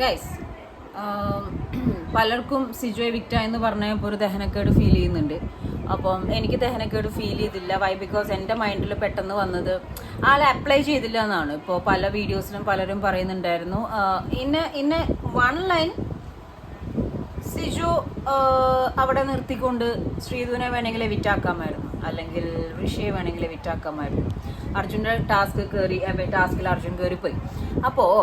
Guys പലർക്കും സിജോ എവിക്റ്റ എന്ന് പറഞ്ഞപ്പോൾ ഒരു ദഹനക്കേട് ഫീൽ ചെയ്യുന്നുണ്ട്. അപ്പം എനിക്ക് ദഹനക്കേട് ഫീൽ ചെയ്തില്ല. വൈ? ബിക്കോസ് എൻ്റെ മൈൻഡിൽ പെട്ടെന്ന് വന്നത് ആളെ അപ്ലൈ ചെയ്തില്ല എന്നാണ്. ഇപ്പോൾ പല വീഡിയോസിലും പലരും പറയുന്നുണ്ടായിരുന്നു. ഇന്ന വൺ ലൈൻ സിജു അവിടെ നിർത്തിക്കൊണ്ട് ശ്രീധുവിനെ വേണമെങ്കിൽ എവിറ്റാക്കാമായിരുന്നു, അല്ലെങ്കിൽ ഋഷിയെ വേണമെങ്കിൽ എവിറ്റാക്കാമായിരുന്നു. അർജുൻ്റെ ടാസ്കിൽ അർജുൻ കയറിപ്പോയി. അപ്പോൾ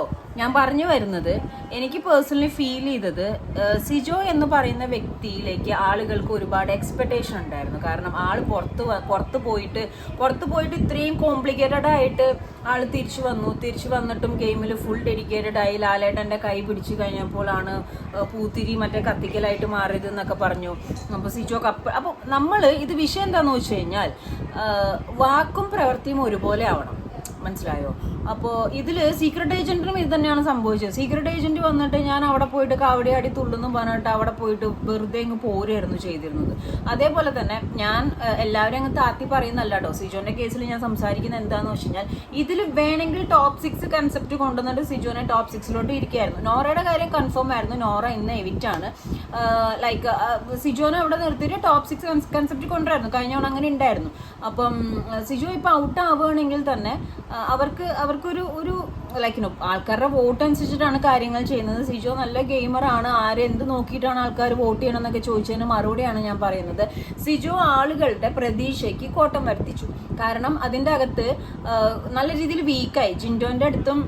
ഞാൻ പറഞ്ഞു വരുന്നത്, എനിക്ക് പേഴ്സണലി ഫീൽ ചെയ്തത് സിജോ എന്ന് പറയുന്ന വ്യക്തിയിലേക്ക് ആളുകൾക്ക് ഒരുപാട് എക്സ്പെക്ടേഷൻ ഉണ്ടായിരുന്നു. കാരണം ആൾ പുറത്ത് പോയിട്ട് ഇത്രയും കോംപ്ലിക്കേറ്റഡ് ആയിട്ട് ആൾ തിരിച്ചു വന്നിട്ടും ഗെയിമിൽ ഫുൾ ഡെഡിക്കേറ്റഡ് ആയി. ലാലേട്ടൻ്റെ കൈ പിടിച്ചു കഴിഞ്ഞപ്പോഴാണ് പൂത്തിരി മറ്റേ കത്തിക്കലായിട്ട് മാറിയത് എന്നൊക്കെ പറഞ്ഞു. അപ്പോൾ സിജോ അപ്പോൾ നമ്മൾ ഇത് വിഷയം എന്താണെന്ന് വെച്ച് കഴിഞ്ഞാൽ വാക്കും പ്രവൃത്തിയും ഒരുപോലെ ആവണം. മനസ്സിലായോ? അപ്പോൾ ഇതിൽ സീക്രട്ട് ഏജന്റിനും ഇത് തന്നെയാണ് സംഭവിച്ചത്. സീക്രട്ട് ഏജന്റ് വന്നിട്ട് ഞാൻ അവിടെ പോയിട്ട് കാവടിയാടി തുള്ളുന്നു പറഞ്ഞിട്ട് അവിടെ പോയിട്ട് വെറുതെ അങ്ങ് പോരുമായിരുന്നു ചെയ്തിരുന്നത്. അതേപോലെ തന്നെ ഞാൻ എല്ലാവരും അങ്ങ് താത്തി പറയുന്നല്ല കേട്ടോ. സിജോന്റെ കേസിൽ ഞാൻ സംസാരിക്കുന്നത് എന്താണെന്ന് വെച്ച് കഴിഞ്ഞാൽ, ഇതിൽ വേണമെങ്കിൽ ടോപ്പ് 6 കൺസെപ്റ്റ് കൊണ്ടുവന്നിട്ട് സിജോനെ ടോപ്പ് 6 ഇരിക്കുകയായിരുന്നു. നോറയുടെ കാര്യം കൺഫേം ആയിരുന്നു. നോറ ഇന്ന് എവിറ്റാണ്. ലൈക്ക് സിജോനെ അവിടെ നിർത്തിയിട്ട് ടോപ്പ് 6 കൺസെപ്റ്റ് കൊണ്ടുവരായിരുന്നു. കഴിഞ്ഞ തവണ അങ്ങനെ ഉണ്ടായിരുന്നു. അപ്പം സിജോ ഇപ്പം ഔട്ട് ആവുകയാണെങ്കിൽ തന്നെ അവർക്കൊരു ലൈക്ക് ആൾക്കാരുടെ വോട്ട് അനുസരിച്ചിട്ടാണ് കാര്യങ്ങൾ ചെയ്യുന്നത്. സിജോ നല്ല ഗെയിമറാണ്. ആരെന്ത് നോക്കിയിട്ടാണ് ആൾക്കാർ വോട്ട് ചെയ്യണം എന്നൊക്കെ ചോദിച്ചതിന് മറുപടിയാണ് ഞാൻ പറയുന്നത്. സിജോ ആളുകളുടെ പ്രതീക്ഷയ്ക്ക് കോട്ടം വരുത്തിച്ചു. കാരണം അതിൻ്റെ അകത്ത് നല്ല രീതിയിൽ വീക്കായി. ജിൻഡോൻ്റെ അടുത്തും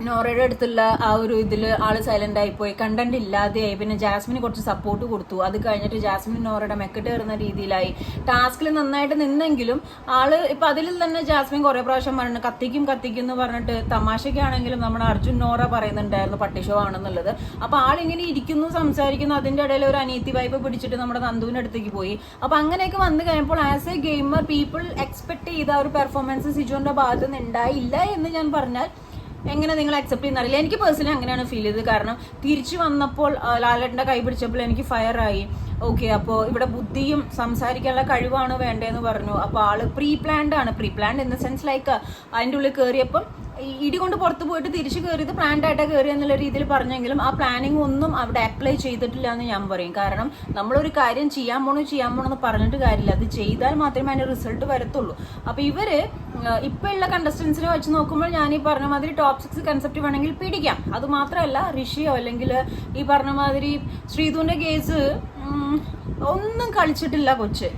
നോറയുടെ അടുത്തുള്ള ആ ഒരു ഇതിൽ ആൾ സൈലന്റ് ആയിപ്പോയി, കണ്ടന്റ് ഇല്ലാതെയായി. പിന്നെ ജാസ്മിന് കുറച്ച് സപ്പോർട്ട് കൊടുത്തു. അത് കഴിഞ്ഞിട്ട് ജാസ്മിൻ നോറയുടെ മെക്കെട്ട് കയറുന്ന രീതിയിലായി. ടാസ്കിൽ നന്നായിട്ട് നിന്നെങ്കിലും ആള് ഇപ്പം അതിൽ തന്നെ ജാസ്മിൻ കുറേ പ്രാവശ്യം പറഞ്ഞു കത്തിക്കും എന്ന് പറഞ്ഞിട്ട് തമാശയ്ക്കാണെങ്കിലും നമ്മുടെ അർജുൻ നോറ പറയുന്നുണ്ടായിരുന്നു പട്ടിഷോ ആണെന്നുള്ളത്. അപ്പം ആളിങ്ങനെ ഇരിക്കുന്നു, സംസാരിക്കുന്നു, അതിൻ്റെ ഇടയിൽ ഒരു അനീതി വൈബ് പിടിച്ചിട്ട് നമ്മുടെ നന്ദുവിൻ്റെ അടുത്തേക്ക് പോയി. അപ്പം അങ്ങനെയൊക്കെ വന്നു കഴിഞ്ഞപ്പോൾ as A gamer people expect ചെയ്ത ഒരു പെർഫോമൻസ് സിജോന്റെ ഭാഗത്ത് നിന്ന് ഉണ്ടായില്ല എന്ന് ഞാൻ പറഞ്ഞാൽ എങ്ങനെ നിങ്ങൾ അക്സെപ്റ്റ് ചെയ്യുന്നറിയില്ല. എനിക്ക് പേഴ്സണലി അങ്ങനെയാണ് ഫീൽ ചെയ്തത്. കാരണം തിരിച്ചു വന്നപ്പോൾ ലാലേട്ടൻ്റെ കൈ പിടിച്ചപ്പോൾ എനിക്ക് ഫയറായി. ഓക്കെ, അപ്പോൾ ഇവിടെ ബുദ്ധിയും സംസാരിക്കാനുള്ള കഴിവാണ് വേണ്ടതെന്ന് പറഞ്ഞു. അപ്പോൾ ആള് pre planned in the sense like അതിൻ്റെ ഉള്ളിൽ കയറിയപ്പം ഇടി കൊണ്ട് പുറത്ത് പോയിട്ട് തിരിച്ചു കയറിയത് പ്ലാൻഡ് ആയിട്ടാണ് കയറി എന്നുള്ള രീതിയിൽ പറഞ്ഞെങ്കിലും ആ പ്ലാനിങ് ഒന്നും അവിടെ അപ്ലൈ ചെയ്തിട്ടില്ല എന്ന് ഞാൻ പറയും. കാരണം നമ്മളൊരു കാര്യം ചെയ്യാൻ പോണെന്ന് പറഞ്ഞിട്ട് കാര്യമില്ല. അത് ചെയ്താൽ മാത്രമേ അതിൻ്റെ റിസൾട്ട് വരത്തുള്ളൂ. അപ്പോൾ ഇവര് ഇപ്പം ഉള്ള കണ്ടസ്റ്റൻസിനെ വെച്ച് നോക്കുമ്പോൾ ഞാൻ ഈ പറഞ്ഞ മാതിരി ടോപ്പ് 6 കൺസെപ്റ്റ് വേണമെങ്കിൽ പിടിക്കാം. അത് മാത്രമല്ല ഋഷിയോ അല്ലെങ്കിൽ ഈ പറഞ്ഞ മാതിരി ശ്രീധുവിൻ്റെ കേസ് ഒന്നും കളിച്ചിട്ടില്ല കൊച്ച്.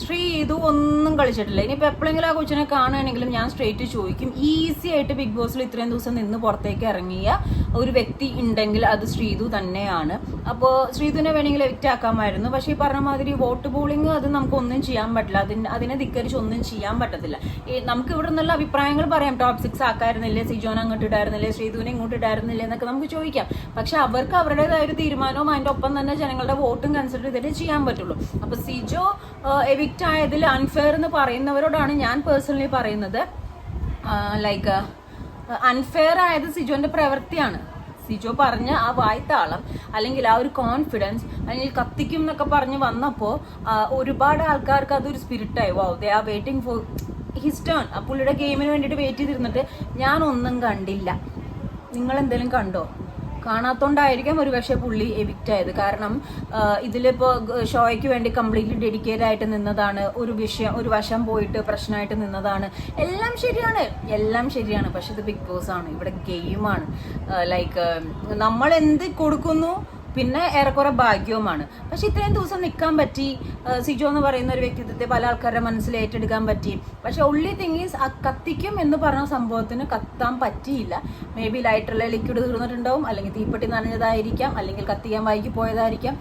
ശ്രീധു ഒന്നും കളിച്ചിട്ടില്ല. ഇനിയിപ്പോൾ എപ്പോഴെങ്കിലും ആ കൊച്ചിനെ കാണുകയാണെങ്കിലും ഞാൻ സ്ട്രേറ്റ് ചോദിക്കും, ഈസി ആയിട്ട് ബിഗ് ബോസിൽ ഇത്രയും ദിവസം നിന്ന് പുറത്തേക്ക് ഇറങ്ങിയ ഒരു വ്യക്തി ഉണ്ടെങ്കിൽ അത് ശ്രീധു തന്നെയാണ്. അപ്പോൾ ശ്രീധുവിനെ വേണമെങ്കിൽ എവിക്റ്റ് ആക്കാമായിരുന്നു. പക്ഷേ ഈ പറഞ്ഞ മാതിരി വോട്ട് പോളിംഗ് അത് നമുക്കൊന്നും ചെയ്യാൻ പറ്റില്ല. അതിനെ ധിക്കരിച്ച് ഒന്നും ചെയ്യാൻ പറ്റത്തില്ല. നമുക്ക് ഇവിടെ നിന്നുള്ള അഭിപ്രായങ്ങൾ പറയാം. ടോപ്പ് 6 ആക്കായിരുന്നില്ലേ, സിജോനെ അങ്ങോട്ട് ഇടായിരുന്നില്ലേ, ശ്രീധുവിനെ ഇങ്ങോട്ട് ഇടായിരുന്നില്ലേ എന്നൊക്കെ നമുക്ക് ചോദിക്കാം. പക്ഷെ അവർക്ക് അവരുടേതായ ഒരു തീരുമാനവും അതിൻ്റെ ഒപ്പം തന്നെ ജനങ്ങളുടെ വോട്ടും കൺസിഡർ ചെയ്തിട്ട് ചെയ്യാൻ പറ്റുള്ളൂ. അപ്പോൾ സിജോ എവിക്റ്റ് ആയതിൽ അൺഫെയർ എന്ന് പറയുന്നവരോടാണ് ഞാൻ പേഴ്സണലി പറയുന്നത്, ലൈക്ക് അൺഫെയർ ആയത് സിജോന്റെ പ്രവൃത്തിയാണ്. സിജോ പറഞ്ഞ ആ വായ്ത്താളം അല്ലെങ്കിൽ ആ ഒരു കോൺഫിഡൻസ് അല്ലെങ്കിൽ കത്തിക്കും എന്നൊക്കെ പറഞ്ഞ് വന്നപ്പോൾ ഒരുപാട് ആൾക്കാർക്ക് അതൊരു സ്പിരിറ്റായി. Wow, they are waiting for his turn. ആ പുള്ളിയുടെ ഗെയിമിന് വേണ്ടിയിട്ട് വെയിറ്റ് ചെയ്തിരുന്നിട്ട് ഞാനൊന്നും കണ്ടില്ല. നിങ്ങൾ എന്തെങ്കിലും കണ്ടോ? കാണാത്തോണ്ടായിരിക്കാം ഒരു പക്ഷേ പുള്ളി എവിക്റ്റ് ആയത്. കാരണം ഇതിലിപ്പോൾ ഷോയ്ക്ക് വേണ്ടി കംപ്ലീറ്റ്ലി ഡെഡിക്കേറ്റ് ആയിട്ട് നിന്നതാണ്. ഒരു വശം പോയിട്ട് പ്രശ്നമായിട്ട് നിന്നതാണ്. എല്ലാം ശരിയാണ്. പക്ഷെ ഇത് ബിഗ് ബോസ് ആണ്, ഇവിടെ ഗെയിമാണ്. ലൈക്ക് നമ്മൾ എന്ത് കൊടുക്കുന്നു പിന്നെ ഏറെക്കുറെ ഭാഗ്യവുമാണ്. പക്ഷെ ഇത്രയും ദിവസം നിൽക്കാൻ പറ്റി. സിജോ എന്ന് പറയുന്ന ഒരു വ്യക്തിത്വത്തെ പല ആൾക്കാരുടെ മനസ്സിൽ ഏറ്റെടുക്കാൻ പറ്റി. പക്ഷെ ഒൺലി തിങ് ഈസ് ആ കത്തിക്കും എന്ന് പറഞ്ഞ സംഭവത്തിന് കത്താൻ പറ്റിയില്ല. മേ ബി ലൈറ്ററിലെ ലിക്വിഡ് തീർന്നിട്ടുണ്ടാവും, അല്ലെങ്കിൽ തീപ്പെട്ടി നനഞ്ഞതായിരിക്കാം, അല്ലെങ്കിൽ കത്തിക്കാൻ വൈകി പോയതായിരിക്കാം.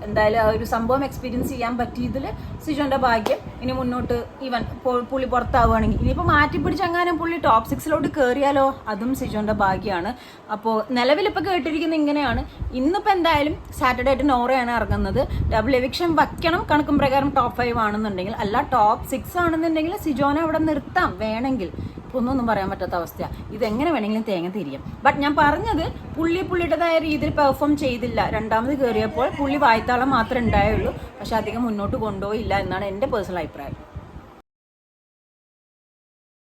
എന്തായാലും ആ ഒരു സംഭവം എക്സ്പീരിയൻസ് ചെയ്യാൻ പറ്റിയതിൽ സിജോന്റെ ഭാഗ്യം. ഇനി മുന്നോട്ട് ഈവൻ പുള്ളി പുറത്താവുകയാണെങ്കിൽ ഇനിയിപ്പോൾ മാറ്റിപ്പിടിച്ചെങ്ങാനും പുള്ളി ടോപ്പ് 6 കയറിയാലോ, അതും സിജോന്റെ ഭാഗ്യമാണ്. അപ്പോൾ നിലവിലിപ്പോൾ കേട്ടിരിക്കുന്നത് ഇങ്ങനെയാണ്. ഇന്നിപ്പോൾ എന്തായാലും സാറ്റർഡേ ആയിട്ട് നോറയാണ് ഇറങ്ങുന്നത്. ഡബിൾ എവിക്ഷൻ വയ്ക്കണം കണക്കും പ്രകാരം ടോപ്പ് 5 ആണെന്നുണ്ടെങ്കിൽ. അല്ല ടോപ്പ് 6 ആണെന്നുണ്ടെങ്കിൽ സിജോനെ അവിടെ നിർത്താം വേണമെങ്കിൽ. ഒന്നും പറയാൻ പറ്റാത്ത അവസ്ഥയാണ്. ഇതെങ്ങനെ വേണമെങ്കിലും തേങ്ങ തിരിയും. ബട്ട് ഞാൻ പറഞ്ഞത് പുള്ളിയുടേതായ രീതിയിൽ പെർഫോം ചെയ്തില്ല. രണ്ടാമത് കയറിയപ്പോൾ പുള്ളി വായ്ത്താളം മാത്രമേ ഉണ്ടായുള്ളൂ. പക്ഷെ അധികം മുന്നോട്ട് കൊണ്ടുപോയില്ല എന്നാണ് എൻ്റെ പേഴ്സണൽ അഭിപ്രായം.